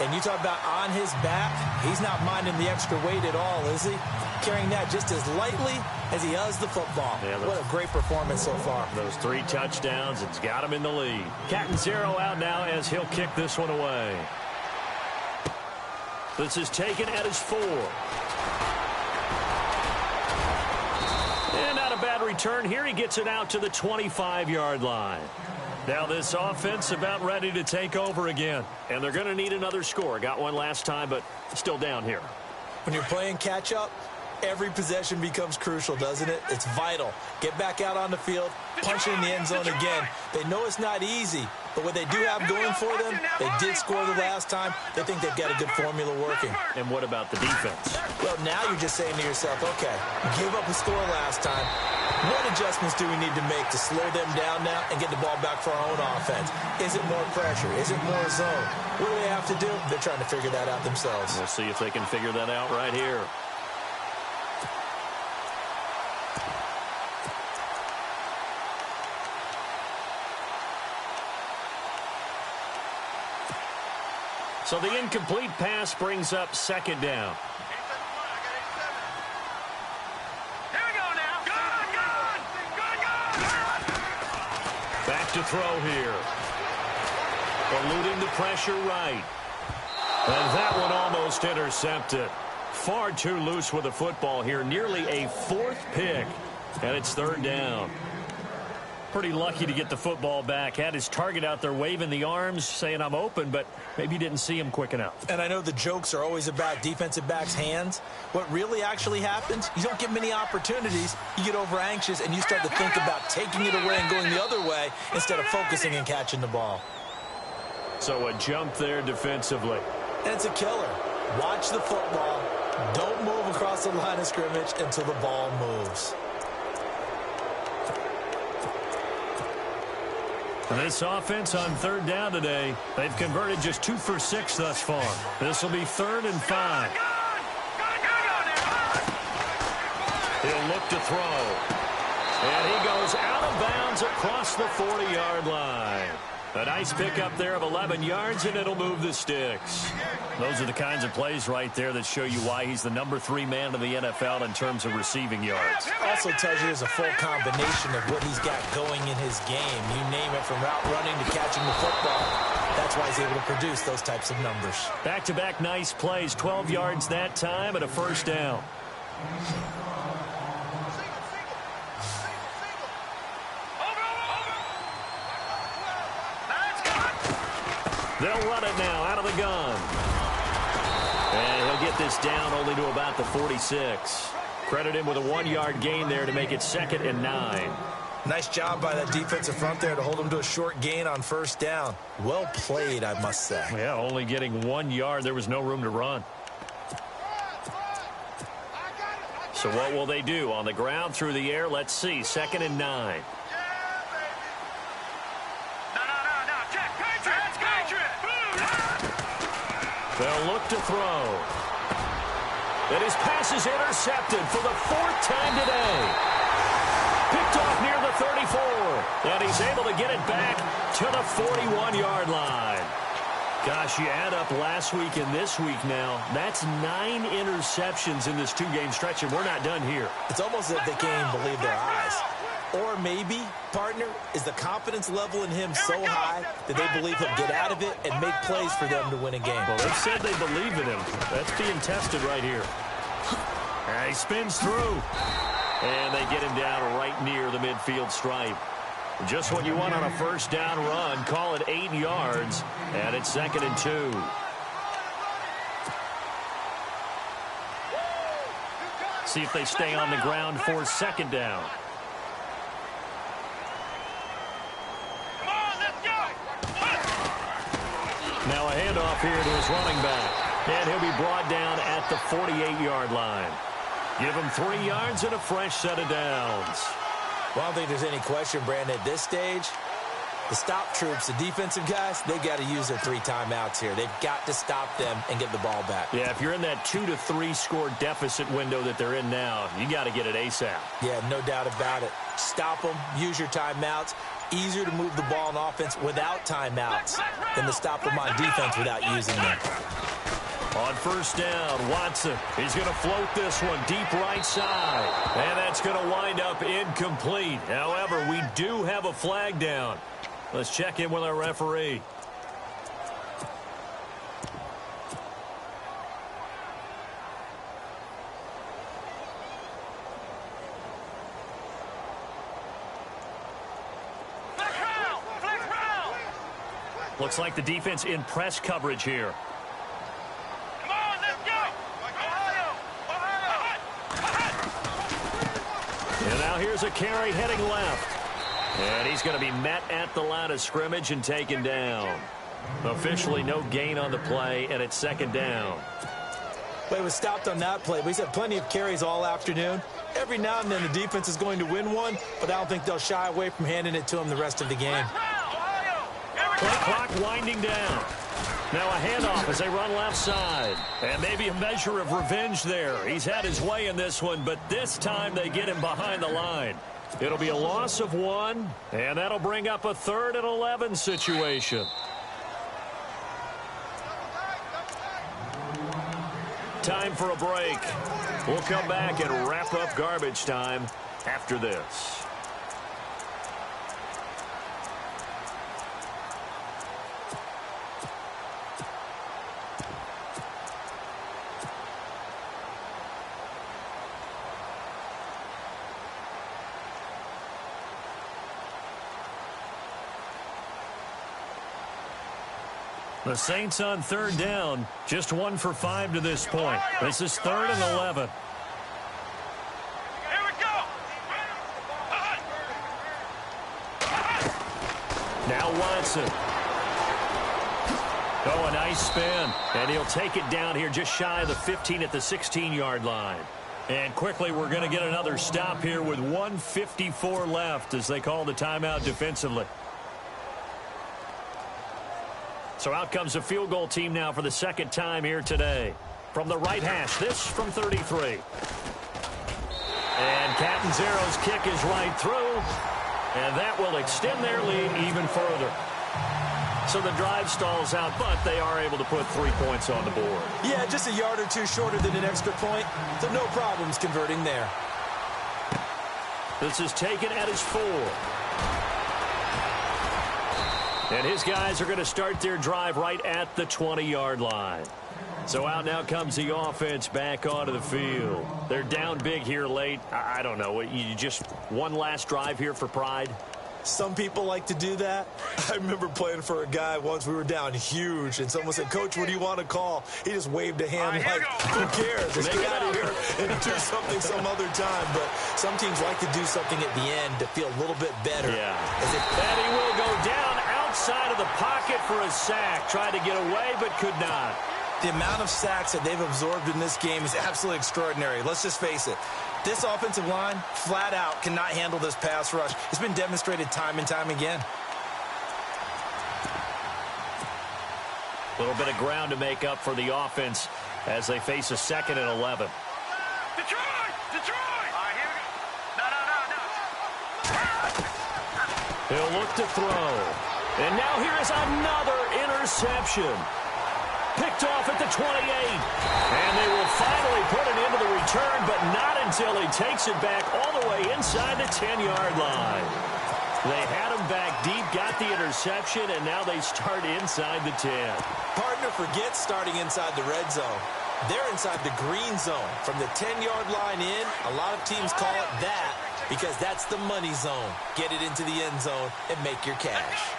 And you talk about on his back, he's not minding the extra weight at all, is he? Carrying that just as lightly as he does the football. Yeah, what a great performance so far. Those 3 touchdowns, it's got him in the lead. Catanzaro out now as he'll kick this one away. This is taken at his 4. And not a bad return here. He gets it out to the 25-yard line. Now this offense about ready to take over again. And they're going to need another score. Got one last time, but still down here. When you're playing catch-up, every possession becomes crucial, doesn't it? It's vital. Get back out on the field, punch it in the end zone again. They know it's not easy, but what they do have going for them, they did score the last time. They think they've got a good formula working. And what about the defense? Well, now you're just saying to yourself, okay, we gave up a score last time. What adjustments do we need to make to slow them down now and get the ball back for our own offense? Is it more pressure? Is it more zone? What do they have to do? They're trying to figure that out themselves. We'll see if they can figure that out right here. So the incomplete pass brings up second down. Back to throw here. Eluding the pressure right. And that one almost intercepted. Far too loose with the football here. Nearly a fourth pick. And it's third down. Pretty lucky to get the football back. Had his target out there waving the arms, saying I'm open, but maybe didn't see him quick enough. And I know the jokes are always about defensive backs' hands. What really actually happens, you don't get many opportunities. You get over anxious and you start to think about taking it away and going the other way instead of focusing and catching the ball. So a jump there defensively. And it's a killer. Watch the football. Don't move across the line of scrimmage until the ball moves. This offense on third down today, they've converted just 2 for 6 thus far. This will be 3rd and 5. He'll look to throw. And he goes out of bounds across the 40-yard line. A nice pickup there of 11 yards, and it'll move the sticks. Those are the kinds of plays right there that show you why he's the number 3 man in the NFL in terms of receiving yards. Also tells you there's a full combination of what he's got going in his game. You name it, from route running to catching the football. That's why he's able to produce those types of numbers. Back-to-back nice plays, 12 yards that time and a first down. They'll run it now out of the gun. And he'll get this down only to about the 46. Credit him with a 1-yard gain there to make it 2nd and 9. Nice job by that defensive front there to hold him to a short gain on first down. Well played, I must say. Yeah, only getting 1 yard. There was no room to run. So what will they do? On the ground, through the air, let's see. 2nd and 9. They'll look to throw. And his pass is intercepted for the 4th time today. Picked off near the 34. And he's able to get it back to the 41-yard line. Gosh, you add up last week and this week now. That's 9 interceptions in this 2-game stretch, and we're not done here. It's almost as if they can't even believe their eyes. Or maybe, partner, is the confidence level in him so high that they believe he'll get out of it and make plays for them to win a game. Well, they said they believe in him. That's being tested right here. And he spins through. And they get him down right near the midfield stripe. Just what you want on a first down run. Call it 8 yards. And it's 2nd and 2. See if they stay on the ground for 2nd down. Now a handoff here to his running back. And he'll be brought down at the 48-yard line. Give him 3 yards and a fresh set of downs. Well, I don't think there's any question, Brandon, at this stage, the stop troops, the defensive guys, they've got to use their 3 timeouts here. They've got to stop them and get the ball back. Yeah, if you're in that 2 to 3 score deficit window that they're in now, you got to get it ASAP. Yeah, no doubt about it. Stop them, use your timeouts. Easier to move the ball on offense without timeouts than to stop them on defense without using them. On first down, Watson. He's going to float this one deep right side. And that's going to wind up incomplete. However, we do have a flag down. Let's check in with our referee. Flex route! Looks like the defense in press coverage here. Come on, let's go! And now here's a carry heading left. And he's going to be met at the line of scrimmage and taken down. Officially no gain on the play, and it's second down. Well, he was stopped on that play, but he's had plenty of carries all afternoon. Every now and then the defense is going to win one, but I don't think they'll shy away from handing it to him the rest of the game. Play clock winding down. Now a handoff as they run left side. And maybe a measure of revenge there. He's had his way in this one, but this time they get him behind the line. It'll be a loss of 1, and that'll bring up a 3rd and 11 situation. Time for a break. We'll come back and wrap up garbage time after this. The Saints on 3rd down, just 1 for 5 to this point. This is 3rd and 11. Here we go! Now Watson. Oh, a nice spin. And he'll take it down here just shy of the 15 at the 16-yard line. And quickly we're going to get another stop here with 1:54 left as they call the timeout defensively. So out comes a field goal team now for the second time here today. From the right hash, this from 33. And Catanzaro's kick is right through. And that will extend their lead even further. So the drive stalls out, but they are able to put 3 points on the board. Yeah, just a yard or two shorter than an extra point, so no problems converting there. This is taken at his 4. And his guys are going to start their drive right at the 20-yard line. So out now comes the offense back onto the field. They're down big here late. I don't know. You just one last drive here for pride? Some people like to do that. I remember playing for a guy once. We were down huge, and someone said, "Coach, what do you want to call?" He just waved a hand like, who cares? Let's get out of here and do something some other time. But some teams like to do something at the end to feel a little bit better. Yeah. And he will go down outside of the pocket for a sack. Tried to get away, but could not. The amount of sacks that they've absorbed in this game is absolutely extraordinary. Let's just face it. This offensive line, flat out, cannot handle this pass rush. It's been demonstrated time and time again. A little bit of ground to make up for the offense as they face a 2nd and 11. Detroit! Detroit! All right, here we go. No. He'll look to throw. And now here is another interception. Picked off at the 28. And they will finally put it into the return, but not until he takes it back all the way inside the 10-yard line. They had him back deep, got the interception, and now they start inside the 10. Partner forgets starting inside the red zone. They're inside the green zone. From the 10-yard line in, a lot of teams call it that because that's the money zone. Get it into the end zone and make your cash.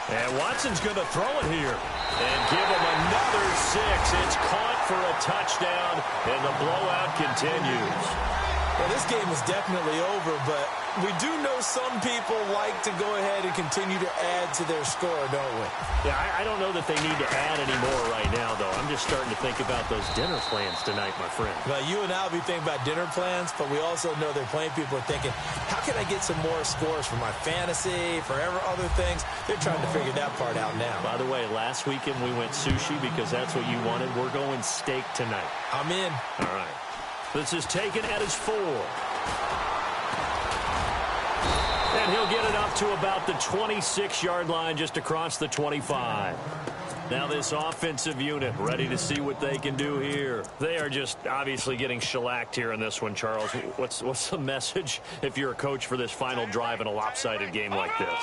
And Watson's going to throw it here and give him another 6. It's caught for a touchdown, and the blowout continues. Well, this game is definitely over, but we do know some people like to go ahead and continue to add to their score, don't we? Yeah, I don't know that they need to add any more right now, though. I'm just starting to think about those dinner plans tonight, my friend. Well, you and I will be thinking about dinner plans, but we also know that plenty of people are thinking, how can I get some more scores for my fantasy, for other things? They're trying to figure that part out now. By the way, last weekend we went sushi because that's what you wanted. We're going steak tonight. I'm in. All right. This is taken at his 4. And he'll get it up to about the 26-yard line just across the 25. Now this offensive unit ready to see what they can do here. They are just obviously getting shellacked here in this one, Charles. What's the message if you're a coach for this final drive in a lopsided game like this?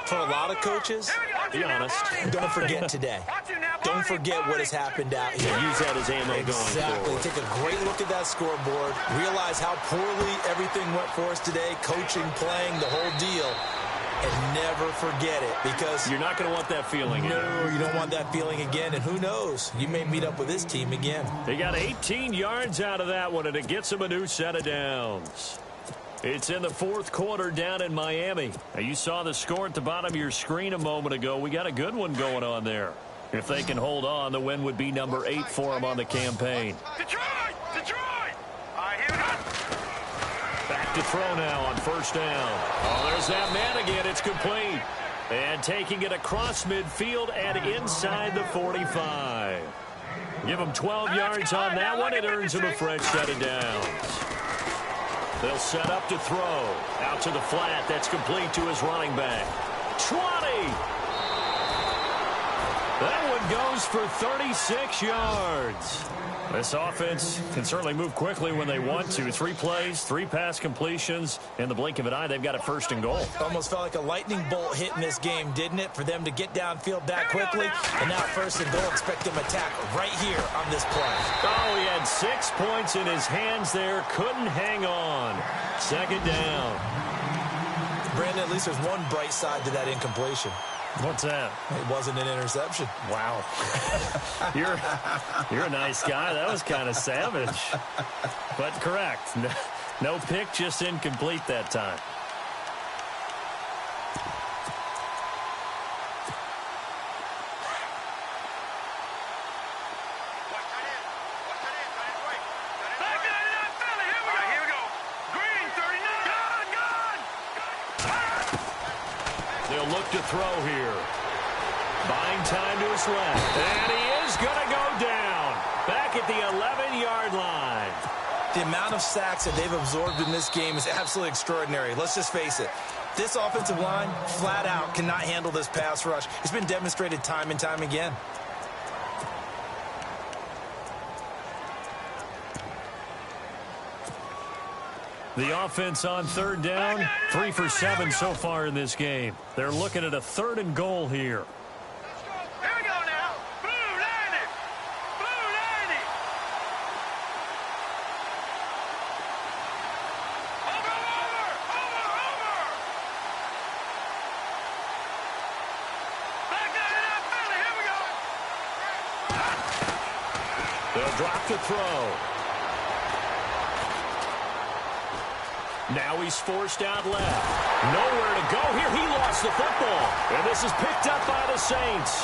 For a lot of coaches, be honest. Don't forget today. Don't forget what has happened out here. Use that as ammo going Exactly. forward. Take a great look at that scoreboard. Realize how poorly everything went for us today. Coaching, playing, the whole deal. and never forget it, because you're not going to want that feeling again. No, you don't want that feeling again, and who knows? You may meet up with this team again. They got 18 yards out of that one, and it gets them a new set of downs. It's in the fourth quarter down in Miami. Now, you saw the score at the bottom of your screen a moment ago. We got a good one going on there. If they can hold on, the win would be number 8 for them on the campaign. Detroit! Detroit! All right, here we go. Back to throw now on first down. Oh, there's that man again. It's complete. And taking it across midfield and inside the 45. Give them 12 yards on that one. It earns them a fresh set of downs. They'll set up to throw. Out to the flat. That's complete to his running back. 20! That one goes for 36 yards. This offense can certainly move quickly when they want to. 3 plays, 3 pass completions. In the blink of an eye, they've got a first and goal. Almost felt like a lightning bolt hit in this game, didn't it? For them to get downfield that quickly. And now first and goal, expect them attack right here on this play. Oh, he had 6 points in his hands there. Couldn't hang on. Second down. Brandon, at least there's one bright side to that incompletion. What's that? It wasn't an interception. Wow. You're a nice guy. That was kind of savage. But correct. No pick, just incomplete that time. They'll look to throw here. Buying time to his left. And he is going to go down. Back at the 11-yard line. The amount of sacks that they've absorbed in this game is absolutely extraordinary. Let's just face it. This offensive line, flat out, cannot handle this pass rush. It's been demonstrated time and time again. The offense on third down, 3 for 7 so far in this game. They're looking at a 3rd and goal here. Here we go now. Blue 90. Blue 90. Over. Back down in that Philly. Here we go. They'll drop the throw. Now he's forced out left. Nowhere to go here. He lost the football. And this is picked up by the Saints.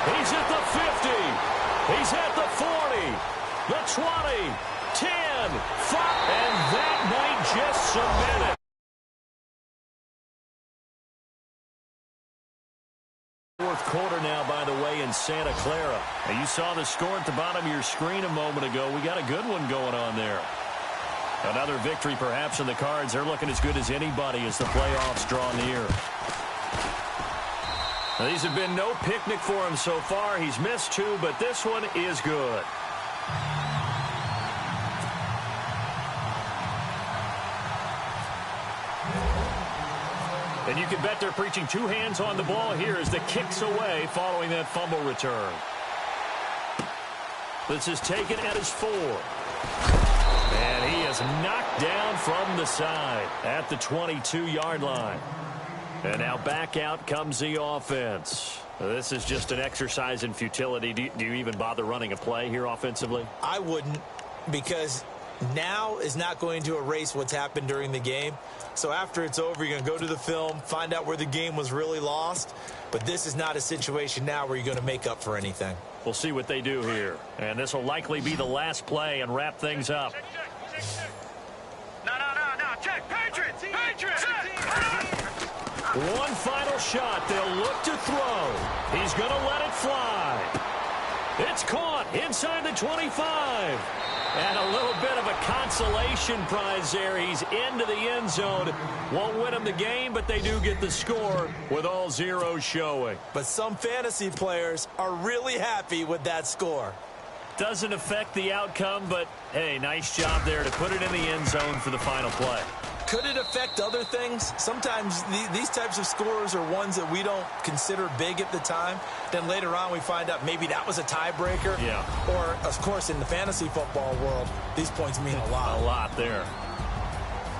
He's at the 50. He's at the 40. The 20. 10. 5. And that might just cement it. Fourth quarter now, by the way, in Santa Clara. And you saw the score at the bottom of your screen a moment ago. We got a good one going on there. Another victory perhaps in the cards. They're looking as good as anybody as the playoffs draw near. Now, these have been no picnic for him so far. He's missed 2, but this one is good. And you can bet they're preaching 2 hands on the ball here as the kick's away following that fumble return. This is taken at his 4. And he is knocked down from the side at the 22-yard line. And now back out comes the offense. This is just an exercise in futility. Do you even bother running a play here offensively? I wouldn't, because now is not going to erase what's happened during the game. So after it's over, you're going to go to the film, find out where the game was really lost. But this is not a situation now where you're going to make up for anything. We'll see what they do here. And this will likely be the last play and wrap things up. No. Check. Patriots. One final shot. They'll look to throw. He's going to let it fly. It's caught inside the 25. And a little bit of a consolation prize there. He's into the end zone. Won't win him the game, but they do get the score with all zeros showing. But some fantasy players are really happy with that score. Doesn't affect the outcome, but, hey, nice job there to put it in the end zone for the final play. Could it affect other things? Sometimes these types of scores are ones that we don't consider big at the time. Then later on we find out maybe that was a tiebreaker. Yeah. Or, of course, in the fantasy football world, these points mean a lot. A lot there.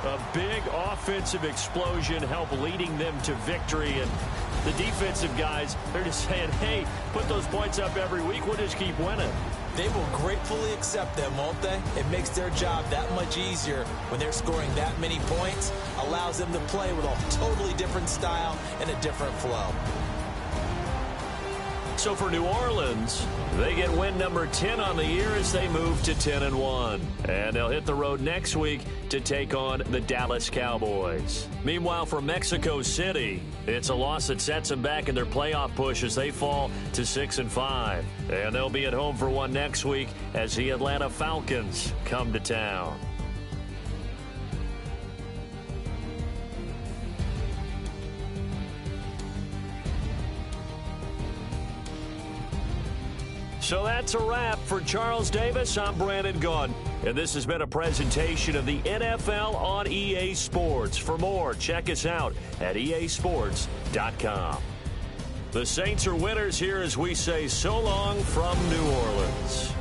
A big offensive explosion helped leading them to victory. And the defensive guys, they're just saying, hey, put those points up every week. We'll just keep winning. They will gratefully accept them, won't they? It makes their job that much easier when they're scoring that many points. Allows them to play with a totally different style and a different flow. So for New Orleans, they get win number 10 on the year as they move to 10-1. And they'll hit the road next week to take on the Dallas Cowboys. Meanwhile, for Mexico City, it's a loss that sets them back in their playoff push as they fall to 6-5. And they'll be at home for one next week as the Atlanta Falcons come to town. So that's a wrap. For Charles Davis, I'm Brandon Gunn. And this has been a presentation of the NFL on EA Sports. For more, check us out at easports.com. The Saints are winners here as we say so long from New Orleans.